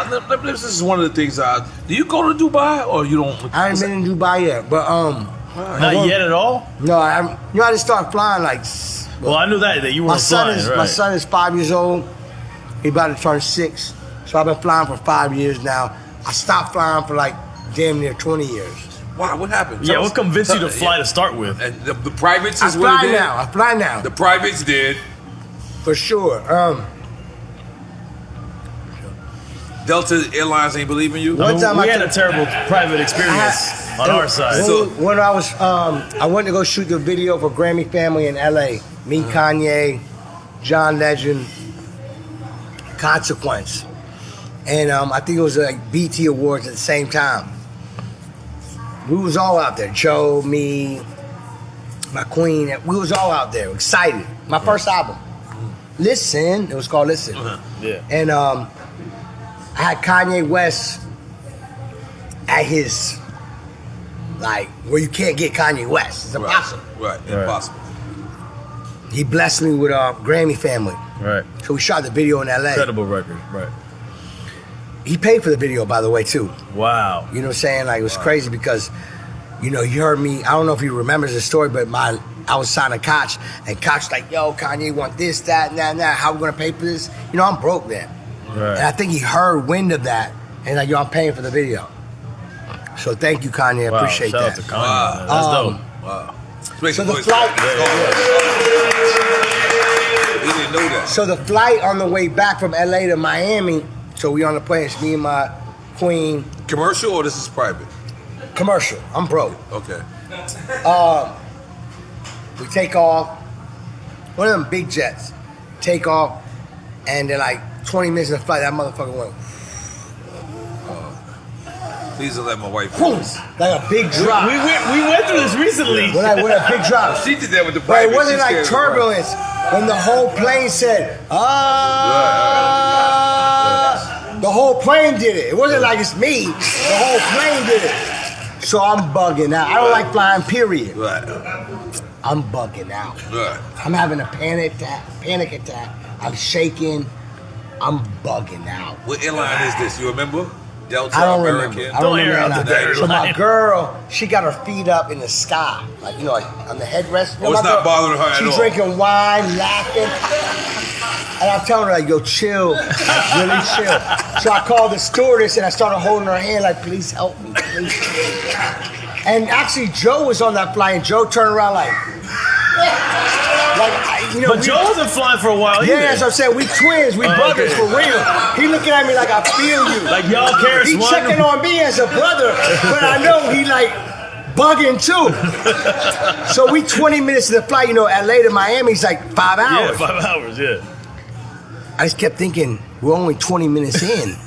this is one of the things. Do you go to Dubai or you don't? I ain't been in Dubai yet, but not yet at all. No, I just started flying like. Well, I knew that you were flying. Right. My son is 5 years old. He about to turn 6, so I've been flying for 5 years now. I stopped flying for like damn near 20 years. Wow, what happened? Yeah, what convinced you to fly to start with? And the privates is I what it did? I fly now. The privates did. For sure. Delta Airlines ain't believing you? One time we had a terrible private experience on our side. When I was, I went to go shoot the video for Grammy Family in LA. Me, Kanye, John Legend, Consequence. And I think it was like BT Awards at the same time. We was all out there. Joe, me, my queen. We was all out there, excited. My first album. Listen. It was called Listen. Yeah. And I had Kanye West at his, like, where you can't get Kanye West. It's impossible. Right. Impossible. He blessed me with Grammy Family. Right. So we shot the video in LA. Incredible record. Right. He paid for the video, by the way, too. Wow. You know what I'm saying? Like, it was crazy because, you know, you heard me, I don't know if he remembers the story, but I was signing Koch, and Koch like, yo, Kanye want this, that, and that, how we gonna pay for this? You know, I'm broke then. Right. And I think he heard wind of that, and like, yo, I'm paying for the video. So thank you, Kanye, I appreciate Shout that. out to Kanye. That's dope. Wow. So the flight, We didn't know that. So the flight on the way back from LA to Miami, so we on the plane, it's me and my queen. Commercial or this is private? Commercial, I'm broke. Okay. We take off, one of them big jets, take off, and then like 20 minutes in the flight, that motherfucker went, Please don't let my wife boom, like a big drop. We went through this recently. When a big drop. She did that with the But private. it wasn't like turbulence when the whole plane said, the whole plane did it. It wasn't like it's me. The whole plane did it. So I'm bugging out. I don't like flying, period. Right. I'm bugging out. Right. I'm having a panic attack. I'm shaking. I'm bugging out. What airline is this? You remember? Delta, I don't American? remember. I don't Don't air out remember. the airline. So my girl, she got her feet up in the sky, like, you know, like on the headrest. You know, it's my not girl, bothering her at all. She's drinking wine, laughing. And I'm telling her, like, yo, chill. Like, really chill. So I called the stewardess and I started holding her hand, like, please help me, please. And actually, Joe was on that flight, and Joe turned around like you know. But Joe wasn't flying for a while either. Yeah, that's what I'm saying. We twins, we brothers for real. He looking at me like I feel you. Like y'all care. He checking on me as a brother, but I know he like bugging too. So we 20 minutes of the flight, you know, LA to Miami's like 5 hours. Yeah, 5 hours, yeah. I just kept thinking, we're only 20 minutes in.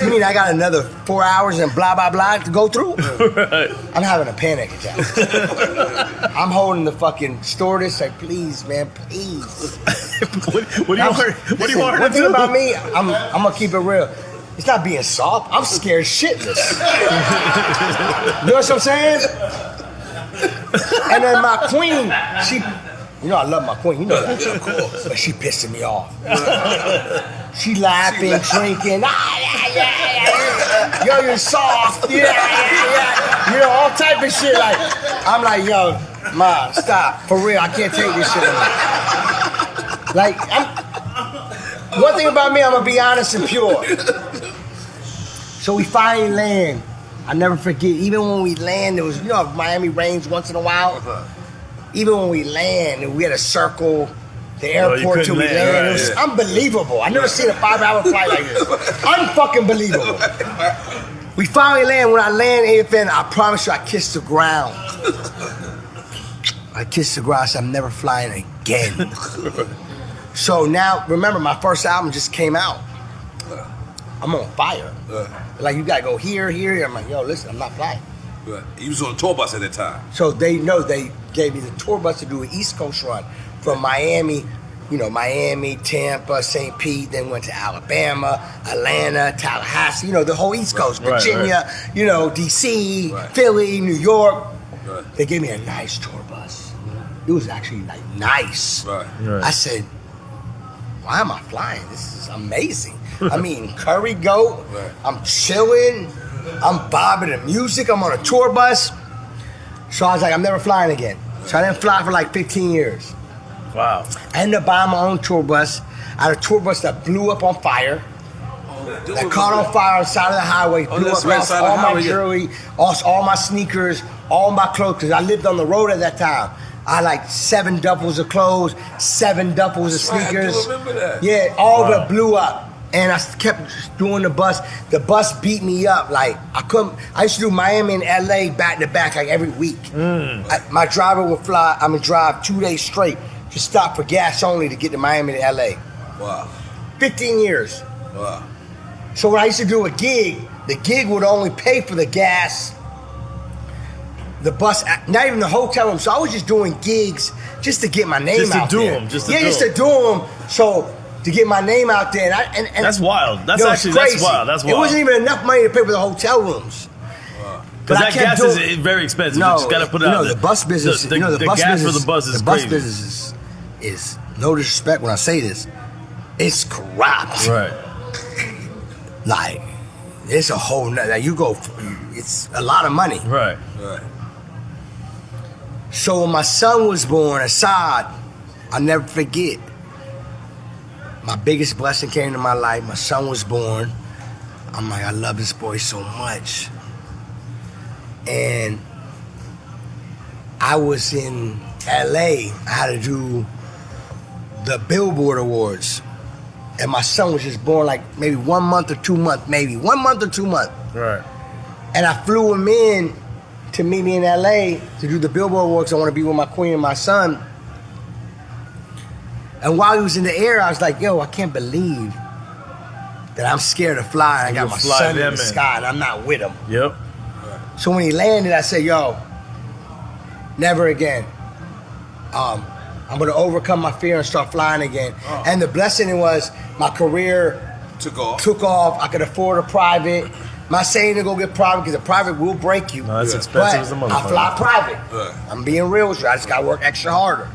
You mean I got another 4 hours and blah, blah, blah to go through? Right. I'm having a panic attack. I'm holding the fucking stewardess like, please, man, please. What do you want her One to thing do? about me, I'm gonna keep it real. It's not being soft. I'm scared shitless. You know what I'm saying? And then my queen, you know I love my queen, you know that. Of course. But she pissing me off. She laughing, drinking. Yo, you're soft. Yeah. You know, all type of shit. Like, I'm like, yo, Ma, stop. For real, I can't take this shit anymore. Like, one thing about me, I'm gonna be honest and pure. So we finally land. I never forget, even when we land, it was, you know, Miami rains once in a while. Even when we land, and we had to circle the airport till we land. Right, it was unbelievable. I never seen a 5-hour flight like this. Unfucking believable. We finally land. When I land AFN, I promise you I kissed the ground. I kissed the ground, so I'm never flying again. So now, remember, my first album just came out. I'm on fire. Like, you gotta go here. I'm like, yo, listen, I'm not flying. Right. He was on a tour bus at that time. So they know they gave me the tour bus to do an East Coast run from Miami, you know, Miami, Tampa, St. Pete, then went to Alabama, Atlanta, Tallahassee, you know, the whole East Coast, Virginia, you know, DC, Philly, New York. Right. They gave me a nice tour bus. It was actually like nice. Right. I said, why am I flying? This is amazing. I'm eating curry goat. I'm chilling. I'm bobbing to music. I'm on a tour bus. So I was like, I'm never flying again. So I didn't fly for like 15 years. Wow. I ended up buying my own tour bus. I had a tour bus that blew up on fire. That caught on fire on the side of the highway. Blew up, lost all my jewelry, lost all my sneakers, all my clothes. Because I lived on the road at that time. I had like 7 duffels of clothes, 7 duffels of sneakers. I do remember that. Yeah, all of it blew up. And I kept doing the bus. The bus beat me up. Like, I used to do Miami and LA back to back, like every week. My driver would drive 2 days straight to stop for gas only to get to Miami to LA. Wow. 15 years. Wow. So when I used to do a gig, the gig would only pay for the gas, the bus, not even the hotel room. So I was just doing gigs just to get my name out there. Just to do them. So to get my name out there, and that's wild. That's crazy. That's wild. That's wild. It wasn't even enough money to pay for the hotel rooms. Because that gas is very expensive. No, you just gotta put it out. The bus business. The gas for the bus is crazy. The bus business is no disrespect when I say this. It's corrupt. Right. Like, it's a whole nother. Like it's a lot of money. Right. So when my son was born, Assad, I'll never forget. My biggest blessing came to my life. My son was born. I'm like, I love this boy so much. And I was in LA. I had to do the Billboard Awards. And my son was just born like maybe 1 month or 2 months, maybe 1 month or 2 months. Right. And I flew him in to meet me in LA to do the Billboard Awards. I want to be with my queen and my son. And while he was in the air, I was like, yo, I can't believe that I'm scared to fly. And I got my son in the sky and I'm not with him. Yep. So when he landed, I said, yo, never again. I'm going to overcome my fear and start flying again. Oh. And the blessing was my career took off. I could afford a private. I'm not saying to go get private because the private will break you. No, that's expensive as a motherfucker. I fly private. I'm being real with you. I just got to work extra harder.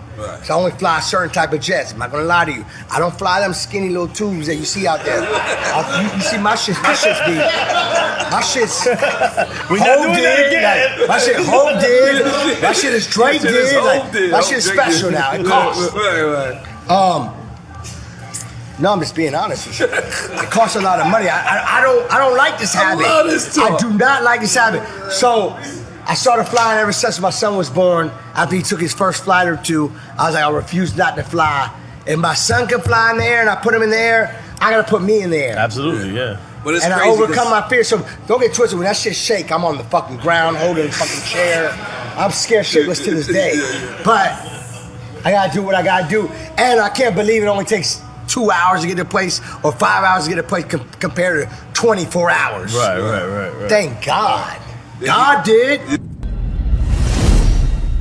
So I only fly a certain type of jets. I'm not going to lie to you. I don't fly them skinny little tubes that you see out there. You see my shit's big. My shit's Hov did. Like, my shit Hov did. My shit is Drake did. Like, my shit's special now. It costs. No, I'm just being honest with you. It costs a lot of money. I don't like this habit. I do not like this habit. So I started flying ever since my son was born. After he took his first flight or two, I was like, I refuse not to fly. If my son can fly in the air and I put him in the air, I gotta put me in the air. Absolutely, yeah. But it's and crazy I overcome my fear. So don't get twisted. When that shit shake, I'm on the fucking ground holding the fucking chair. I'm scared shitless to this day. But I gotta do what I gotta do. And I can't believe it only takes 2 hours to get to a place or 5 hours to get to a place compared to 24 hours. Right. Thank God. God did.